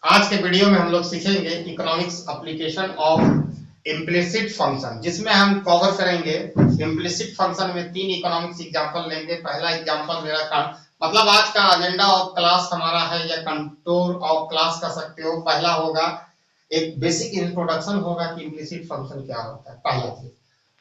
आज के वीडियो में हम लोग सीखेंगे economics application of implicit function, जिसमें हम कवर करेंगे इम्प्लिसिट फंक्शन में 3 इकोनॉमिक्स एग्जांपल लेंगे। पहला एग्जांपल मेरा मतलब आज का एजेंडा ऑफ क्लास हमारा है या कंटूर ऑफ क्लास कर सकते हो। पहला होगा एक बेसिक इंट्रोडक्शन होगा कि इम्प्लिसिट फंक्शन क्या होता है, पहला चीज।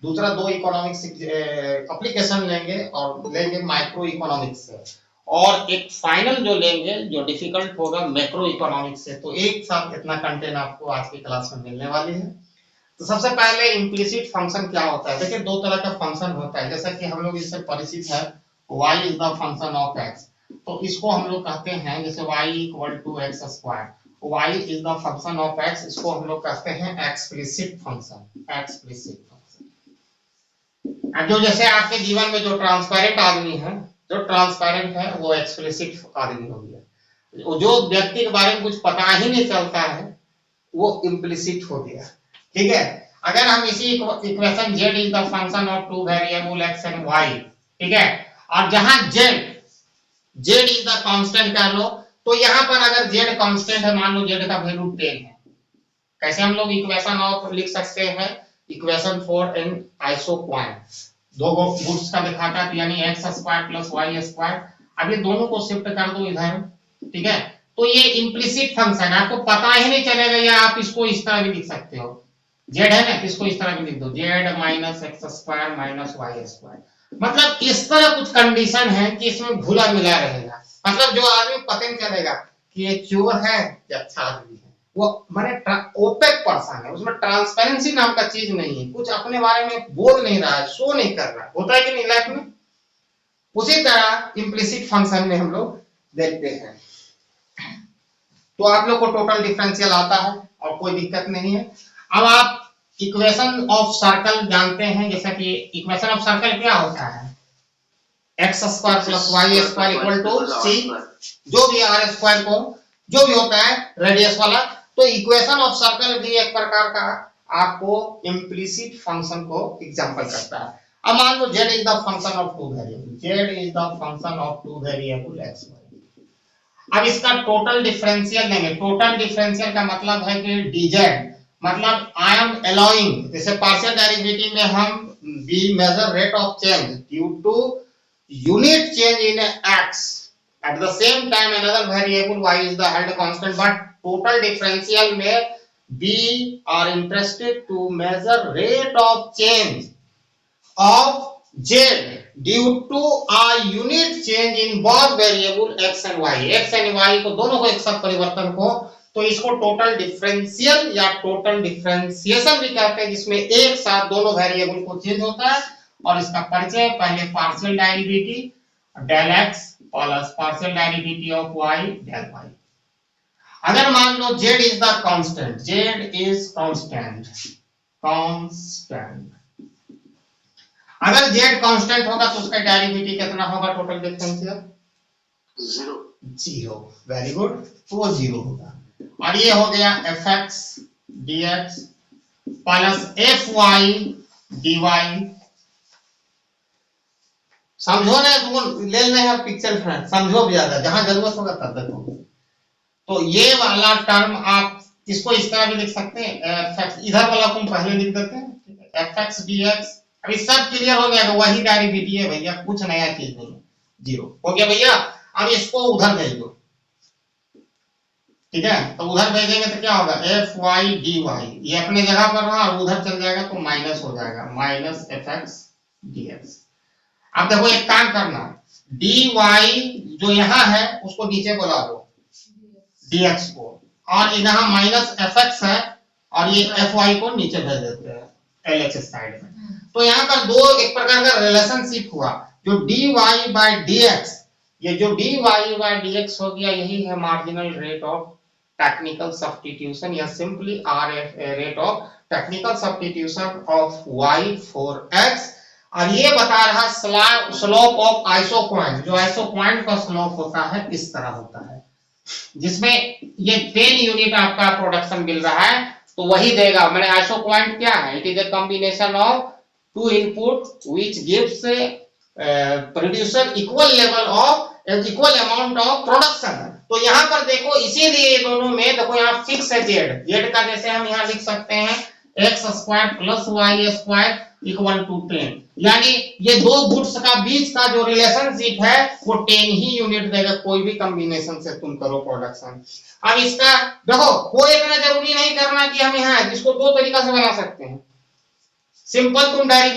दूसरा 2 इकोनॉमिक्स एप्लीकेशन लेंगे और लेंगे माइक्रो इकोनॉमिक्स से, और एक फाइनल जो लेंगे जो डिफिकल्ट होगा मैक्रो इकोनॉमिक्स से। तो एक साथ इतना कंटेंट आपको आज की क्लास में मिलने वाली है। तो सबसे पहले इम्प्लिसिट फंक्शन क्या होता है। देखिए 2 तरह का फंक्शन होता है, जैसा कि हम लोग इससे परिचित है। y is the function of x, तो इसको हम लोग कहते हैं जैसे y equal to x square. y is the function of x, इसको हम लोग कहते हैं एक्सप्लिसिट फंक्शन। एक्सप्लिसिट फंक्शन अब जो जैसे आपके जीवन में जो ट्रांसपेरेंट आदमी है, जो ट्रांसपेरेंट है वो एक्सप्लिसिट आदमी हो गया। जो व्यक्ति के बारे में कुछ पता ही नहीं चलता है वो इम्प्लिसिट हो गया। ठीक है, अगर हम इसी equation z is the function of 2 variable x and y, ठीक है, और जहां z इज द कांस्टेंट कर लो, तो यहां पर अगर z कांस्टेंट है, मान लो z का वैल्यू 10 है, कैसे हम लोग इक्वेशन ऑफ लिख सकते हैं, इक्वेशन फॉर एन आइसोपॉइंट, दो गुड्स का दिखाता है, यानी x square plus y square. अब ये दोनों को शिफ्ट कर दो इधर, ठीक है, तो ये इम्प्लिसिट फंक्शन है, आपको पता ही नहीं चलेगा, या आप इसको इस तरह भी लिख सकते हो, z है ना, इसको इस तरह भी लिख दो, z minus x square minus y square. मतलब इस तरह कुछ कंडीशन है कि इसमें घुला मिला रहेगा। मतलब जो आदमी पता नहीं चलेगा कि ये चोर है या अच्छा आदमी है, वो माने ओपेक पर्सन है, उसमें ट्रांसपेरेंसी नाम का चीज नहीं है, कुछ अपने बारे में बोल नहीं रहा है, शो नहीं कर रहा है, होता है कि नहीं लाइफ में। उसी तरह इम्प्लिसिट फंक्शन में हम लोग देखते हैं। तो आप लोग को टोटल डिफरेंशियल आता है और कोई दिक्कत नहीं है। अब आप इक्वेशन ऑफ सर्कल जानते हैं, जैसा कि इक्वेशन ऑफ सर्कल क्या होता है, x square plus y square equal to c, जो भी आर स्क्वायर को जो भी होता है रेडियस वाला। तो इक्वेशन ऑफ सर्कल भी एक प्रकार का आपको इम्प्लिसिट फंक्शन को एग्जांपल करता है। अब मान लो z is the function of 2 variable, z is the function of 2 variable x y। अब इसका टोटल डिफरेंशियल लेंगे। टोटल डिफरेंशियल का मतलब है कि dz, मतलब आई एम अलाउइंग, जैसे पार्शियल डेरिवेटिव में हम we measure rate of change due to unit change in x, at the same time another variable y is the held constant, but total differential में we are interested to measure rate of change of z due to a unit change in both variable x and y। x and y को दोनों को एक साथ परिवर्तन को, तो इसको टोटल डिफरेंशियल या टोटल डिफरेंशिएशन भी कहते हैं, जिसमें एक साथ दोनों वेरिएबल को चेंज होता है। और इसका परिचय पहले partial derivative del x plus partial derivative of y del y। अगर मान लो z is the constant, z is constant, अगर z कांस्टेंट होगा तो उसका डेरिवेटिव कितना होगा, टोटल डिफरेंशियल 0। वेरी गुड, वो 0 होगा। और ये हो गया fx dx plus fy dy। समझो ना, ले लेना है पिक्चर फ्रेंड, समझो भी ज्यादा, जहां जरूरत होगा तब देखो। तो ये वाला टर्म आप इसको इस तरह भी लिख सकते हैं, fx इधर वाला तुम पहले लिख देते हैं fx dx। अभी सब क्लियर हो गया, तो वही डेरिवेटिव है भैया, कुछ नया चीज नहीं है, 0 हो गया भैया। अब इसको उधर भेज दो, ठीक है, तो उधर भेजेंगे तो क्या होगा, fy dy, ये अपने जगह पर रहा और उधर चल जाएगा तो माइनस हो जाएगा, माइनस fx dx। अब देखो एक काम करना, dy जो यहाँ है उसको नीचे बुला दो, dx को, और यहाँ माइनस fx है और ये fy को नीचे भेज देते हैं LHS साइड में। तो यहाँ पर दो एक प्रकार का रिलेशनशिप हुआ, जो dy बाय dx, ये जो dy बाय dx हो गया, यही है marginal rate of technical substitution, या simply rate of technical substitution of y for x। और ये बता रहा स्लोप ऑफ आइसोपॉइंट, जो आइसोपॉइंट का स्लोप होता है इस तरह होता है, जिसमें ये 10 यूनिट आपका प्रोडक्शन मिल रहा है, तो वही देगा। मैंने आइसोपॉइंट क्या है, it is a combination of 2 input which gives producer equal level of equal amount of production. तो यहाँ पर देखो इसीलिए दोनों में देखो यहाँ फिक्स है जेड का, जैसे हम यहाँ लिख सकते हैं x square plus y square equal to 10, यानी ये दो गुड्स का बीच का जो रिलेशनशिप है वो 10 ही यूनिट देगा, कोई भी कॉम्बिनेशन से तुम करो प्रोडक्शन। अब इसका देखो कोई इतना जरूरी नहीं करना कि हम यहाँ इसको दो तरीका से बना सकते हैं, सिंपल तुम डायरेक्ट